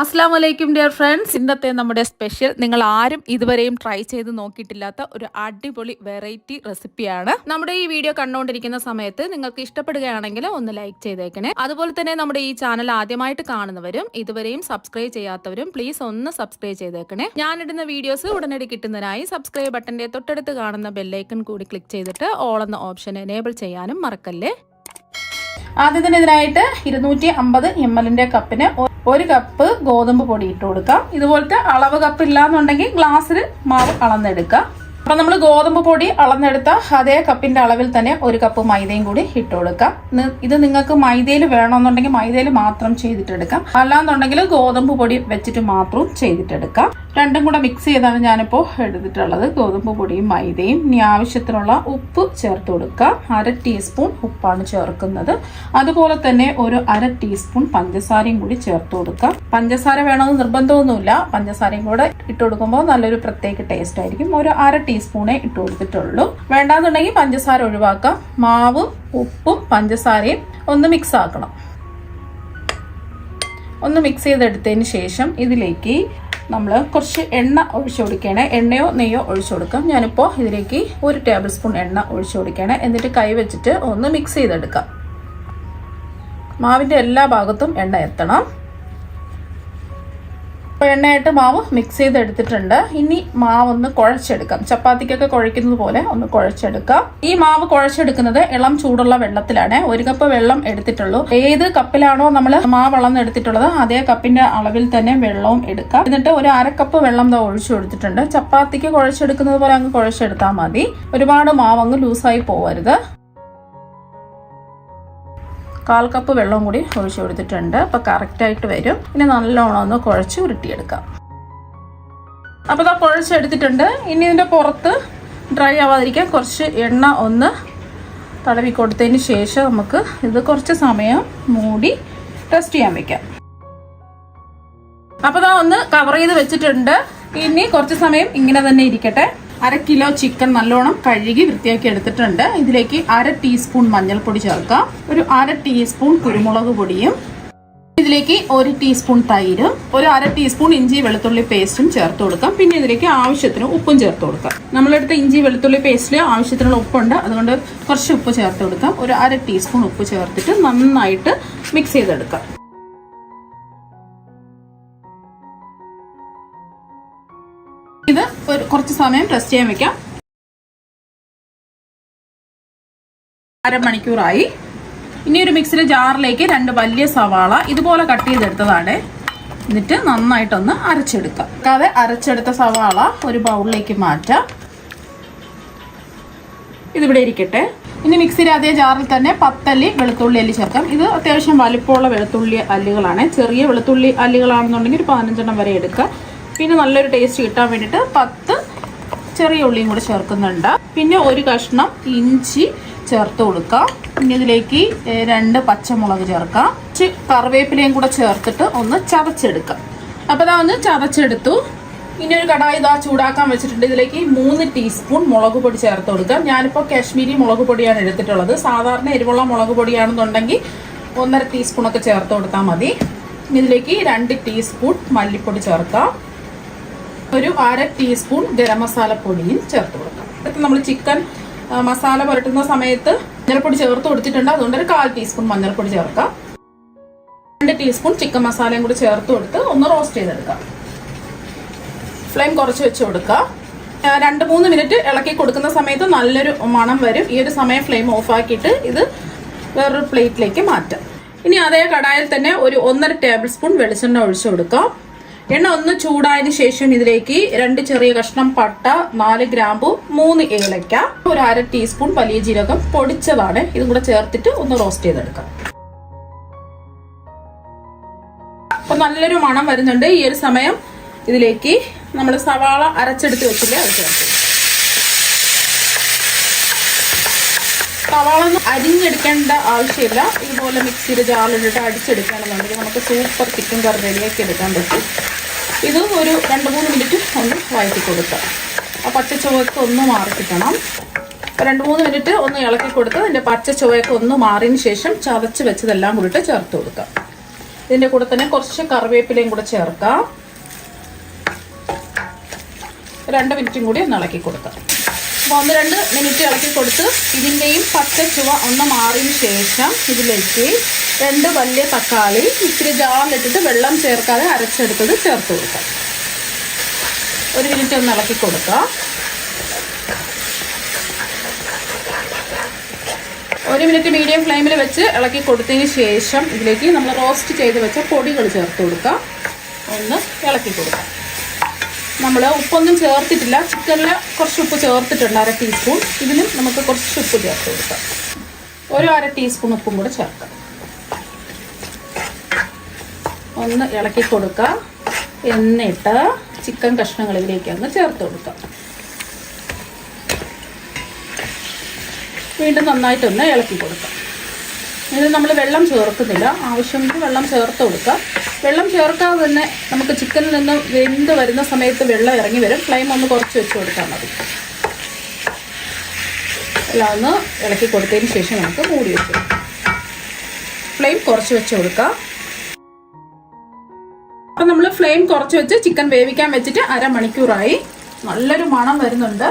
അസ്സാം വലൈക്കും dear friends. ഇന്നത്തെ നമ്മുടെ സ്പെഷ്യൽ നിങ്ങൾ ആരും ഇതുവരെയും ട്രൈ ചെയ്ത് നോക്കിയിട്ടില്ലാത്ത ഒരു അടിപൊളി വെറൈറ്റി റെസിപ്പിയാണ്. നമ്മുടെ ഈ വീഡിയോ കണ്ടുകൊണ്ടിരിക്കുന്ന സമയത്ത് നിങ്ങൾക്ക് ഇഷ്ടപ്പെടുകയാണെങ്കിൽ ഒന്ന് ലൈക്ക് ചെയ്തേക്കണേ. അതുപോലെ തന്നെ നമ്മുടെ ഈ ചാനൽ ആദ്യമായിട്ട് കാണുന്നവരും ഇതുവരെയും സബ്സ്ക്രൈബ് ചെയ്യാത്തവരും പ്ലീസ് ഒന്ന് സബ്സ്ക്രൈബ് ചെയ്തേക്കണേ. ഞാനിടുന്ന വീഡിയോസ് ഉടനടി കിട്ടുന്നതിനായി സബ്സ്ക്രൈബ് ബട്ടന്റെ തൊട്ടടുത്ത് കാണുന്ന ബെല്ലൈക്കൺ കൂടി ക്ലിക്ക് ചെയ്തിട്ട് ഓൾ എന്ന ഓപ്ഷൻ എനേബിൾ ചെയ്യാനും മറക്കല്ലേ. ആദ്യം തന്നെ ഇതിനായിട്ട് 250 ml കപ്പിന് 1 കപ്പ് ഗോതമ്പ് പൊടി ഇട്ട് കൊടുക്കാം. ഇതുപോലത്തെ അളവ് കപ്പ് ഇല്ലാന്നുണ്ടെങ്കിൽ ഗ്ലാസ്സിൽ മാവ് അളന്നെടുക്കാം. അപ്പൊ നമ്മൾ ഗോതമ്പ് പൊടി അളന്നെടുത്ത അതേ കപ്പിന്റെ അളവിൽ തന്നെ 1 കപ്പ് മൈദയും കൂടി ഇട്ട് കൊടുക്കാം. ഇത് നിങ്ങൾക്ക് മൈദയിൽ വേണമെന്നുണ്ടെങ്കിൽ മൈദയിൽ മാത്രം ചെയ്തിട്ടെടുക്കാം, അല്ലാന്നുണ്ടെങ്കിൽ ഗോതമ്പ് പൊടി വെച്ചിട്ട് മാത്രവും ചെയ്തിട്ടെടുക്കാം. രണ്ടും കൂടെ മിക്സ് ചെയ്താണ് ഞാനിപ്പോൾ എടുത്തിട്ടുള്ളത്, ഗോതമ്പ് പൊടിയും മൈദയും. ഇനി ആവശ്യത്തിനുള്ള ഉപ്പ് ചേർത്ത് കൊടുക്കാം. 1/2 ടീസ്പൂൺ ഉപ്പാണ് ചേർക്കുന്നത്. അതുപോലെ തന്നെ ഒരു 1/2 ടീസ്പൂൺ പഞ്ചസാരയും കൂടി ചേർത്ത് കൊടുക്കാം. പഞ്ചസാര വേണമെന്ന് നിർബന്ധമൊന്നുമില്ല, പഞ്ചസാരയും കൂടെ ഇട്ട് കൊടുക്കുമ്പോൾ നല്ലൊരു പ്രത്യേക ടേസ്റ്റ് ആയിരിക്കും. ഒരു 1/2 ടീസ്പൂണേ ഇട്ട് കൊടുത്തിട്ടുള്ളൂ. വേണ്ടാന്നുണ്ടെങ്കിൽ പഞ്ചസാര ഒഴിവാക്കാം. മാവും ഉപ്പും പഞ്ചസാരയും ഒന്ന് മിക്സ് ആക്കണം. ഒന്ന് മിക്സ് ചെയ്തെടുത്തതിന് ശേഷം ഇതിലേക്ക് നമ്മൾ കുറച്ച് എണ്ണ ഒഴിച്ചു കൊടുക്കുകയാണ്. എണ്ണയോ നെയ്യോ ഒഴിച്ചു കൊടുക്കാം. ഞാനിപ്പോൾ ഇതിലേക്ക് 1 ടേബിൾ സ്പൂൺ എണ്ണ ഒഴിച്ചു കൊടുക്കുകയാണ്. എന്നിട്ട് കൈ വെച്ചിട്ട് ഒന്ന് മിക്സ് ചെയ്തെടുക്കാം. മാവിൻ്റെ എല്ലാ ഭാഗത്തും എണ്ണ എത്തണം. അപ്പോൾ എണ്ണയായിട്ട് മാവ് മിക്സ് ചെയ്തെടുത്തിട്ടുണ്ട്. ഇനി മാവ് ഒന്ന് കുഴച്ചെടുക്കാം. ചപ്പാത്തിക്കൊക്കെ കുഴയ്ക്കുന്നത് പോലെ ഒന്ന് കുഴച്ചെടുക്കാം. ഈ മാവ് കുഴച്ചെടുക്കുന്നത് ഇളം ചൂടുള്ള വെള്ളത്തിലാണ്. 1 കപ്പ് വെള്ളം എടുത്തിട്ടുള്ളൂ. ഏത് കപ്പിലാണോ നമ്മൾ മാവ് അളന്നെടുത്തിട്ടുള്ളത് അതേ കപ്പിന്റെ അളവിൽ തന്നെ വെള്ളവും എടുക്കാം. എന്നിട്ട് ഒരു 1/2 കപ്പ് വെള്ളം ഒഴിച്ചു കൊടുത്തിട്ടുണ്ട്. ചപ്പാത്തിക്ക് കുഴച്ചെടുക്കുന്നത് പോലെ അങ്ങ് കുഴച്ചെടുത്താൽ മതി. ഒരുപാട് മാവ് അങ്ങ് ലൂസായി പോവരുത്. 1/4 കപ്പ് വെള്ളം കൂടി ഒഴിച്ചു കൊടുത്തിട്ടുണ്ട്. അപ്പോൾ കറക്റ്റായിട്ട് വരും. ഇനി നല്ലോണം ഒന്ന് കുഴച്ച് ഉരുട്ടിയെടുക്കാം. അപ്പോൾ ഇതാ കുഴച്ചെടുത്തിട്ടുണ്ട്. ഇനി ഇതിൻ്റെ പുറത്ത് ഡ്രൈ ആവാതിരിക്കാൻ കുറച്ച് എണ്ണ ഒന്ന് തടവി കൊടുത്തതിന് ശേഷം നമുക്ക് ഇത് കുറച്ച് സമയം മൂടി റെസ്റ്റ് ചെയ്യാൻ വെക്കാം. അപ്പോൾ ഇതാ ഒന്ന് കവർ ചെയ്ത് വെച്ചിട്ടുണ്ട്. ഇനി കുറച്ച് സമയം ഇങ്ങനെ തന്നെ ഇരിക്കട്ടെ. 1/2 കിലോ ചിക്കൻ നല്ലോണം കഴുകി വൃത്തിയാക്കി എടുത്തിട്ടുണ്ട്. ഇതിലേക്ക് 1/2 ടീസ്പൂൺ മഞ്ഞൾപ്പൊടി ചേർക്കാം. ഒരു 1/2 ടീസ്പൂൺ കുരുമുളക് പൊടിയും, ഇതിലേക്ക് 1 ടീസ്പൂൺ തൈരും, ഒരു 1/2 ടീസ്പൂൺ ഇഞ്ചി വെളുത്തുള്ളി പേസ്റ്റും ചേർത്ത് കൊടുക്കാം. പിന്നെ ഇതിലേക്ക് ആവശ്യത്തിന് ഉപ്പും ചേർത്ത് കൊടുക്കാം. നമ്മളെടുത്ത ഇഞ്ചി വെളുത്തുള്ളി പേസ്റ്റിൽ ആവശ്യത്തിനുള്ള ഉപ്പുണ്ട്, അതുകൊണ്ട് കുറച്ച് ഉപ്പ് ചേർത്ത് കൊടുക്കാം. ഒരു 1/2 ടീസ്പൂൺ ഉപ്പ് ചേർത്തിട്ട് നന്നായിട്ട് മിക്സ് ചെയ്തെടുക്കാം. ഇത് കുറച്ച് സമയം റെസ്റ്റ് ചെയ്യാൻ വെക്കാം. 1/2 മണിക്കൂറായി. ഇനി ഒരു മിക്സിയുടെ ജാറിലേക്ക് 2 വലിയ സവാള ഇതുപോലെ കട്ട് ചെയ്തെടുത്തതാണ്. എന്നിട്ട് നന്നായിട്ടൊന്ന് അരച്ചെടുക്കാം. അരച്ചെടുത്ത സവാള ഒരു ബൗളിലേക്ക് മാറ്റാം. ഇതിവിടെ ഇരിക്കട്ടെ. ഇനി മിക്സിയുടെ അതേ ജാറിൽ തന്നെ 10 അല്ലി വെളുത്തുള്ളി അല്ലി ചേർക്കാം. ഇത് അത്യാവശ്യം വലിപ്പമുള്ള വെളുത്തുള്ളി അല്ലികളാണ്. ചെറിയ വെളുത്തുള്ളി അല്ലികളാണെന്നുണ്ടെങ്കിൽ ഒരു 15 വരെ എടുക്കാം. പിന്നെ നല്ലൊരു ടേസ്റ്റ് കിട്ടാൻ വേണ്ടിയിട്ട് 10 ചെറിയ ഉള്ളിയും കൂടി ചേർക്കുന്നുണ്ട്. പിന്നെ ഒരു കഷ്ണം ഇഞ്ചി ചേർത്ത് കൊടുക്കാം. ഇനി ഇതിലേക്ക് 2 പച്ചമുളക് ചേർക്കാം. കറിവേപ്പിലയും കൂടെ ചേർത്തിട്ട് ഒന്ന് ചതച്ചെടുക്കാം. അപ്പോൾ ഇതാ ഒന്ന് ചതച്ചെടുത്തു. ഇനി ഒരു കടായി ഇതാ ചൂടാക്കാൻ വെച്ചിട്ടുണ്ട്. ഇതിലേക്ക് 3 ടീസ്പൂൺ മുളക് പൊടി ചേർത്ത് കൊടുക്കാം. ഞാനിപ്പോൾ കാശ്മീരി മുളക് പൊടിയാണ് എടുത്തിട്ടുള്ളത്. സാധാരണ എരിവുള്ള മുളക് പൊടിയാണെന്നുണ്ടെങ്കിൽ 1.5 ടീസ്പൂണൊക്കെ ചേർത്ത് കൊടുത്താൽ മതി. ഇതിലേക്ക് 2 ടീസ്പൂൺ മല്ലിപ്പൊടി ചേർക്കാം. ഒരു 1/2 ടീസ്പൂൺ ഗരം മസാല പൊടിയും ചേർത്ത് കൊടുക്കാം. ഇപ്പം നമ്മൾ ചിക്കൻ മസാല പുരട്ടുന്ന സമയത്ത് മഞ്ഞൾപ്പൊടി ചേർത്ത് കൊടുത്തിട്ടുണ്ട്, അതുകൊണ്ട് ഒരു 1/4 ടീസ്പൂൺ മഞ്ഞൾപ്പൊടി ചേർക്കാം. 2 ടീസ്പൂൺ ചിക്കൻ മസാലയും കൂടി ചേർത്ത് കൊടുത്ത് ഒന്ന് റോസ്റ്റ് ചെയ്തെടുക്കാം. ഫ്ലെയിം കുറച്ച് വെച്ച് കൊടുക്കാം. 2-3 മിനിറ്റ് ഇളക്കി കൊടുക്കുന്ന സമയത്ത് നല്ലൊരു മണം വരും. ഈ ഒരു സമയം ഫ്ലെയിം ഓഫാക്കിയിട്ട് ഇത് വേറൊരു പ്ലേറ്റിലേക്ക് മാറ്റാം. ഇനി അതേ കടായിൽ തന്നെ ഒരു 1.5 ടേബിൾ സ്പൂൺ വെളിച്ചെണ്ണ ഒഴിച്ചു കൊടുക്കാം. എണ്ണ ഒന്ന് ചൂടായതിനു ശേഷം ഇതിലേക്ക് 2 ചെറിയ കഷ്ണം പട്ട, 4 ഗ്രാമ്പു, 3 ഏലക്ക, ഒരു 1/2 ടീസ്പൂൺ വലിയ ജീരകം പൊടിച്ചതാണ്, ഇതും കൂടെ ചേർത്തിട്ട് ഒന്ന് റോസ്റ്റ് ചെയ്തെടുക്കാം. അപ്പൊ നല്ലൊരു മണം വരുന്നുണ്ട്. ഈ ഒരു സമയം ഇതിലേക്ക് നമ്മൾ സവാള അരച്ചെടുത്ത് വെച്ചില്ലേ അത് ചേർത്ത്. സവാള ഒന്നും അരിഞ്ഞെടുക്കേണ്ട ആവശ്യമില്ല. ഇതുപോലെ മിക്സിയുടെ ജാറിലിട്ട് അടിച്ചെടുക്കുകയാണെന്നുണ്ടെങ്കിൽ നമുക്ക് സൂപ്പർ ചിക്കൻ കറി റെഡിയാക്കി എടുക്കാൻ പറ്റും. ഇത് ഒരു 2-3 മിനിറ്റ് ഒന്ന് വഴറ്റി കൊടുക്കാം. ആ പച്ച ചുവയൊക്കെ ഒന്ന് മാറി കിട്ടണം. 2-3 മിനിറ്റ് ഒന്ന് ഇളക്കി കൊടുത്ത് അതിൻ്റെ പച്ച ചുവയൊക്കെ ഒന്ന് മാറിയതിന് ശേഷം ചതച്ച് വെച്ചതെല്ലാം കൂടിയിട്ട് ചേർത്ത് കൊടുക്കാം. ഇതിൻ്റെ കൂടെ തന്നെ കുറച്ച് കറിവേപ്പിലയും കൂടെ ചേർക്കാം. 2 മിനിറ്റും കൂടി ഒന്ന് ഇളക്കി കൊടുക്കാം. അപ്പോൾ 1-2 മിനിറ്റ് ഇളക്കി കൊടുത്ത് ഇതിൻ്റെയും പച്ച ചുവ ഒന്ന് മാറിയതിന് ശേഷം ഇതിലേക്ക് 2 വലിയ തക്കാളി ഇത്തിരി ജാറിലിട്ടിട്ട് വെള്ളം ചേർക്കാതെ അരച്ചെടുത്തത് ചേർത്ത് കൊടുക്കാം. 1 മിനിറ്റ് ഒന്ന് ഇളക്കി കൊടുക്കാം. 1 മിനിറ്റ് മീഡിയം ഫ്ലെയിമിൽ വെച്ച് ഇളക്കി കൊടുത്തതിന് ശേഷം ഇതിലേക്ക് നമ്മൾ റോസ്റ്റ് ചെയ്ത് വെച്ച പൊടികൾ ചേർത്ത് കൊടുക്കാം. ഒന്ന് ഇളക്കി കൊടുക്കാം. നമ്മൾ ഉപ്പൊന്നും ചേർത്തിട്ടില്ല. ചിക്കനിൽ കുറച്ച് ഉപ്പ് ചേർത്തിട്ടുണ്ട്, 1/2 ടീസ്പൂൺ. ഇതിലും നമുക്ക് കുറച്ച് ഉപ്പ് ചേർത്ത് കൊടുക്കാം. 1/2 ടീസ്പൂൺ ഉപ്പും കൂടെ ചേർക്കാം. ഒന്ന് ഇളക്കി കൊടുക്കുക. എന്നിട്ട് ചിക്കൻ കഷ്ണങ്ങൾ ഇതിലേക്ക് അങ്ങ് ചേർത്ത് കൊടുക്കാം. വീണ്ടും നന്നായിട്ടൊന്ന് ഇളക്കി കൊടുക്കാം. ഇതിൽ നമ്മൾ വെള്ളം ചേർക്കുന്നില്ല, ആവശ്യമെങ്കിൽ വെള്ളം ചേർത്ത് കൊടുക്കുക. വെള്ളം ചേർക്കാതെ തന്നെ നമുക്ക് ചിക്കനിൽ നിന്ന് വെന്ത് വരുന്ന സമയത്ത് വെള്ളം ഇറങ്ങി വരും. ഫ്ലെയിം ഒന്ന് കുറച്ച് വെച്ച് കൊടുത്താൽ മതി. എല്ലാം ഒന്ന് ഇളക്കി കൊടുത്തതിന് ശേഷം നമുക്ക് മൂടി വെച്ച് കൊടുക്കാം. ഫ്ലെയിം കുറച്ച് വെച്ച് കൊടുക്കാം. അപ്പം നമ്മൾ ഫ്ലെയിം കുറച്ച് വെച്ച് ചിക്കൻ വേവിക്കാൻ വെച്ചിട്ട് 1/2 മണിക്കൂറായി. നല്ലൊരു മണം വരുന്നുണ്ട്.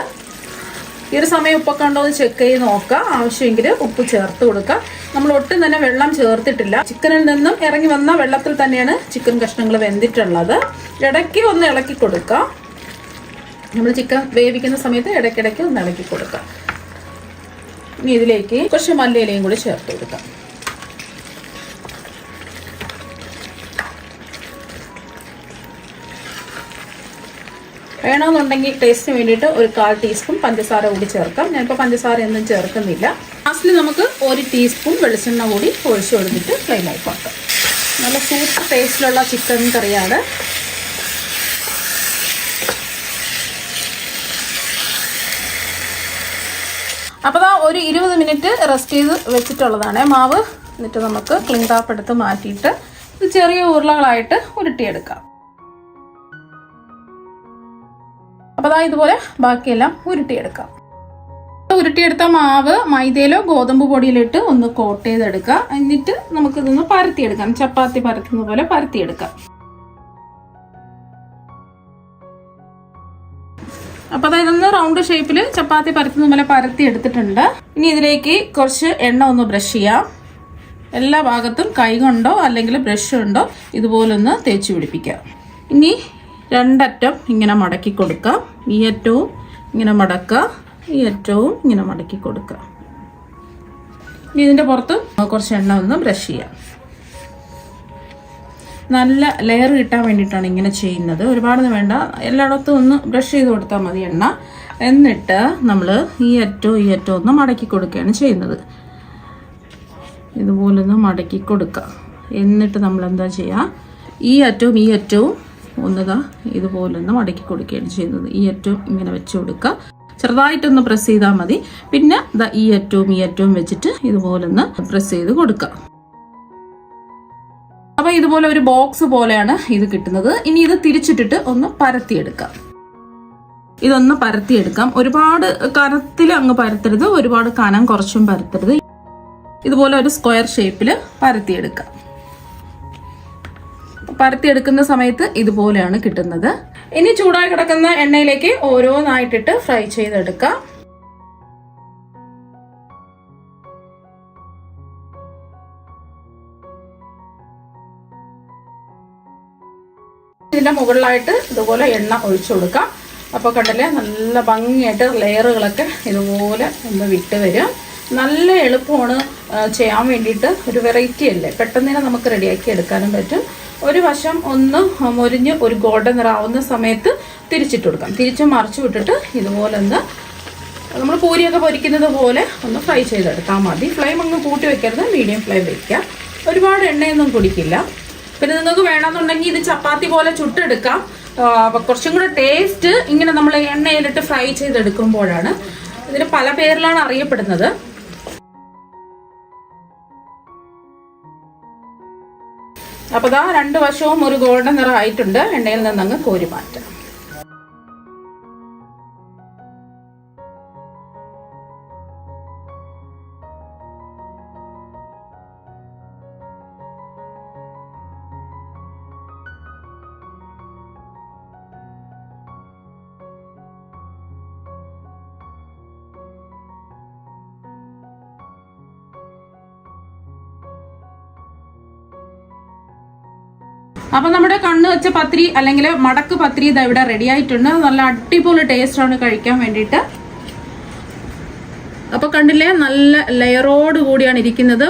ഈ ഒരു സമയം ഉപ്പൊക്കെ ഉണ്ടോ എന്ന് ചെക്ക് ചെയ്ത് നോക്കുക. ആവശ്യമെങ്കിൽ ഉപ്പ് ചേർത്ത് കൊടുക്കുക. നമ്മൾ ഒട്ടും തന്നെ വെള്ളം ചേർത്തിട്ടില്ല. ചിക്കനിൽ നിന്നും ഇറങ്ങി വന്ന വെള്ളത്തിൽ തന്നെയാണ് ചിക്കൻ കഷ്ണങ്ങൾ വെന്തിട്ടുള്ളത്. ഇടയ്ക്ക് ഒന്ന് ഇളക്കി കൊടുക്കുക. നമ്മൾ ചിക്കൻ വേവിക്കുന്ന സമയത്ത് ഇടയ്ക്കിടയ്ക്ക് ഒന്ന് ഇളക്കി കൊടുക്കുക. ഇനി ഇതിലേക്ക് കുറച്ച് മല്ലിയിലയും കൂടി ചേർത്ത് കൊടുക്കാം. വേണമെന്നുണ്ടെങ്കിൽ ടേസ്റ്റിന് വേണ്ടിയിട്ട് ഒരു 1/4 ടീസ്പൂൺ പഞ്ചസാര കൂടി ചേർക്കാം. ഞാനിപ്പോൾ പഞ്ചസാര ഒന്നും ചേർക്കുന്നില്ല. ലാസ്റ്റിൽ നമുക്ക് 1 ടീസ്പൂൺ വെളിച്ചെണ്ണ കൂടി ഒഴിച്ചു കൊടുത്തിട്ട് ഫ്ലെയിം ഓഫ് ആക്കാം. നല്ല സൂപ്പർ ടേസ്റ്റിലുള്ള ചിക്കൻ കറിയാണ്. അപ്പോൾ ഒരു 20 മിനിറ്റ് റെസ്റ്റ് ചെയ്ത് വെച്ചിട്ടുള്ളതാണ് മാവ്. എന്നിട്ട് നമുക്ക് ക്ലിംഗ് ടാപ്പ് എടുത്ത് മാറ്റിയിട്ട് ഇത് ചെറിയ ഉരുളകളായിട്ട് ഉരുട്ടിയെടുക്കാം. അപ്പോൾ ഇതുപോലെ ബാക്കിയെല്ലാം ഉരുട്ടിയെടുക്കാം. ഉരുട്ടിയെടുത്ത മാവ് മൈദയിലോ ഗോതമ്പ് പൊടിയിലിട്ട് ഒന്ന് കോട്ട് ചെയ്തെടുക്കുക. എന്നിട്ട് നമുക്കിതൊന്ന് പരത്തിയെടുക്കാം. ചപ്പാത്തി പരത്തുന്ന പോലെ പരത്തിയെടുക്കാം. അപ്പോൾ ഇതൊന്ന് റൗണ്ട് ഷേപ്പിൽ ചപ്പാത്തി പരത്തുന്ന പോലെ പരത്തി എടുത്തിട്ടുണ്ട്. ഇനി ഇതിലേക്ക് കുറച്ച് എണ്ണ ഒന്ന് ബ്രഷ് ചെയ്യാം. എല്ലാ ഭാഗത്തും കൈ കൊണ്ടോ അല്ലെങ്കിൽ ബ്രഷ് കൊണ്ടോ ഇതുപോലൊന്ന് തേച്ച് പിടിപ്പിക്കാം. ഇനി 2 അറ്റം ഇങ്ങനെ മടക്കി കൊടുക്കാം. ഈ അറ്റവും ഇങ്ങനെ മടക്കുക, ഈ അറ്റവും ഇങ്ങനെ മടക്കി കൊടുക്കുക. ഇനി ഇതിൻ്റെ പുറത്ത് കുറച്ച് എണ്ണ ഒന്ന് ബ്രഷ് ചെയ്യാം. നല്ല ലെയർ കിട്ടാൻ വേണ്ടിയിട്ടാണ് ഇങ്ങനെ ചെയ്യുന്നത്. ഒരുപാട് വേണ്ട, എല്ലായിടത്തും ഒന്ന് ബ്രഷ് ചെയ്ത് കൊടുത്താൽ മതി എണ്ണ. എന്നിട്ട് നമ്മൾ ഈ അറ്റവും ഒന്ന് മടക്കി കൊടുക്കുകയാണ് ചെയ്യുന്നത്. ഇതുപോലൊന്ന് മടക്കി കൊടുക്കുക. എന്നിട്ട് നമ്മൾ എന്താ ചെയ്യുക, ഈ അറ്റവും ഒന്നുക ഇതുപോലൊന്ന് മടക്കി കൊടുക്കുകയാണ് ചെയ്യുന്നത്. ഈ അറ്റവും ഇങ്ങനെ വെച്ച് കൊടുക്കുക. ചെറുതായിട്ടൊന്ന് പ്രസ് ചെയ്താൽ മതി. പിന്നെ ഈ അറ്റവും വെച്ചിട്ട് ഇതുപോലൊന്ന് പ്രസ് ചെയ്ത് കൊടുക്കുക. അപ്പോൾ ഇതുപോലെ ഒരു ബോക്സ് പോലെയാണ് ഇത് കിട്ടുന്നത്. ഇനി ഇത് തിരിച്ചിട്ടിട്ട് ഒന്ന് പരത്തിയെടുക്കാം. ഇതൊന്ന് പരത്തിയെടുക്കാം. ഒരുപാട് കനത്തിൽ അങ്ങ് പരത്തരുത്, ഒരുപാട് കനം കുറച്ചും പരത്തരുത്. ഇതുപോലെ ഒരു സ്ക്വയർ ഷേപ്പിൽ പരത്തിയെടുക്കാം. പരത്തിയെടുക്കുന്ന സമയത്ത് ഇതുപോലെയാണ് കിട്ടുന്നത്. ഇനി ചൂടായി കിടക്കുന്ന എണ്ണയിലേക്ക് ഓരോന്നായിട്ടിട്ട് ഫ്രൈ ചെയ്തെടുക്കാം. ഇതിന്റെ മുകളിലായിട്ട് ഇതുപോലെ എണ്ണ ഒഴിച്ചു കൊടുക്കാം. അപ്പോൾ കണ്ടില്ലേ, നല്ല ഭംഗിയായിട്ട് ലെയറുകളൊക്കെ ഇതുപോലെ ഒന്ന് വിട്ട് വരും. നല്ല എളുപ്പമാണ് ചെയ്യാൻ വേണ്ടിയിട്ട്. ഒരു വെറൈറ്റി അല്ലേ, പെട്ടെന്ന് തന്നെ നമുക്ക് റെഡിയാക്കി എടുക്കാനും പറ്റും. ഒരു വശം ഒന്ന് മൊരിഞ്ഞ് ഒരു ഗോൾഡൻ നിറാവുന്ന സമയത്ത് തിരിച്ചിട്ട് കൊടുക്കാം. തിരിച്ച് മറിച്ച് വിട്ടിട്ട് ഇതുപോലെ ഒന്ന് നമ്മൾ പൂരിയൊക്കെ പൊരിക്കുന്നത് പോലെ ഒന്ന് ഫ്രൈ ചെയ്തെടുത്താൽ മതി. ഫ്ലെയിം അങ്ങ് കൂട്ടി വെക്കരുത്, മീഡിയം ഫ്ലെയിം വയ്ക്കുക. ഒരുപാട് എണ്ണയൊന്നും കുടിക്കില്ല. പിന്നെ നിങ്ങൾക്ക് വേണമെന്നുണ്ടെങ്കിൽ ഇത് ചപ്പാത്തി പോലെ ചുട്ടെടുക്കാം. അപ്പോൾ കുറച്ചും കൂടെ ടേസ്റ്റ് ഇങ്ങനെ നമ്മൾ എണ്ണയിലിട്ട് ഫ്രൈ ചെയ്തെടുക്കുമ്പോഴാണ്. ഇതിന് പല പേരിലാണ് അറിയപ്പെടുന്നത്. അപ്പോൾ 2 വശവും ഒരു ഗോൾഡൻ നിറം ആയിട്ടുണ്ട്. എണ്ണയിൽ നിന്നങ്ങ് കോരി മാറ്റാം. അപ്പൊ നമ്മുടെ കണ്ണ് വെച്ച പത്തിരി അല്ലെങ്കിൽ മടക്ക് പത്തിരി ഇത് ഇവിടെ റെഡി ആയിട്ടുണ്ട്. നല്ല അടിപൊളി ടേസ്റ്റ് ആണ് കഴിക്കാൻ വേണ്ടിയിട്ട്. അപ്പൊ കണ്ടില്ലേ, നല്ല ലെയറോട് കൂടിയാണ് ഇരിക്കുന്നത്.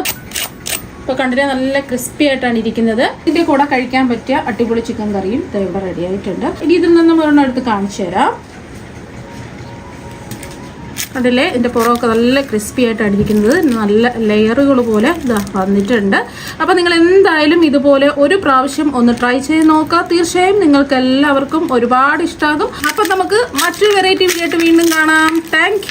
ഇപ്പൊ കണ്ടില്ലേ, നല്ല ക്രിസ്പി ആയിട്ടാണ് ഇരിക്കുന്നത്. ഇതിന്റെ കൂടെ കഴിക്കാൻ പറ്റിയ അടിപൊളി ചിക്കൻ കറിയും ഇത് ഇവിടെ റെഡി ആയിട്ടുണ്ട്. ഇനി ഇതിൽ നിന്നും ഒരെണ്ണം എടുത്ത് കാണിച്ചു തരാം. കണ്ടില്ലേ, ഇതിന്റെ പുറമൊക്കെ നല്ല ക്രിസ്പി ആയിട്ടാണ് ഇരിക്കുന്നത്. നല്ല ലെയറുകൾ പോലെ ഇതാ വന്നിട്ടുണ്ട്. അപ്പൊ നിങ്ങൾ എന്തായാലും ഇതുപോലെ ഒരു പ്രാവശ്യം ഒന്ന് ട്രൈ ചെയ്ത് നോക്കുക. തീർച്ചയായും നിങ്ങൾക്ക് എല്ലാവർക്കും ഒരുപാട് ഇഷ്ടമാകും. അപ്പൊ നമുക്ക് മറ്റൊരു വെറൈറ്റി വീഡിയോ ആയിട്ട് വീണ്ടും കാണാം. താങ്ക്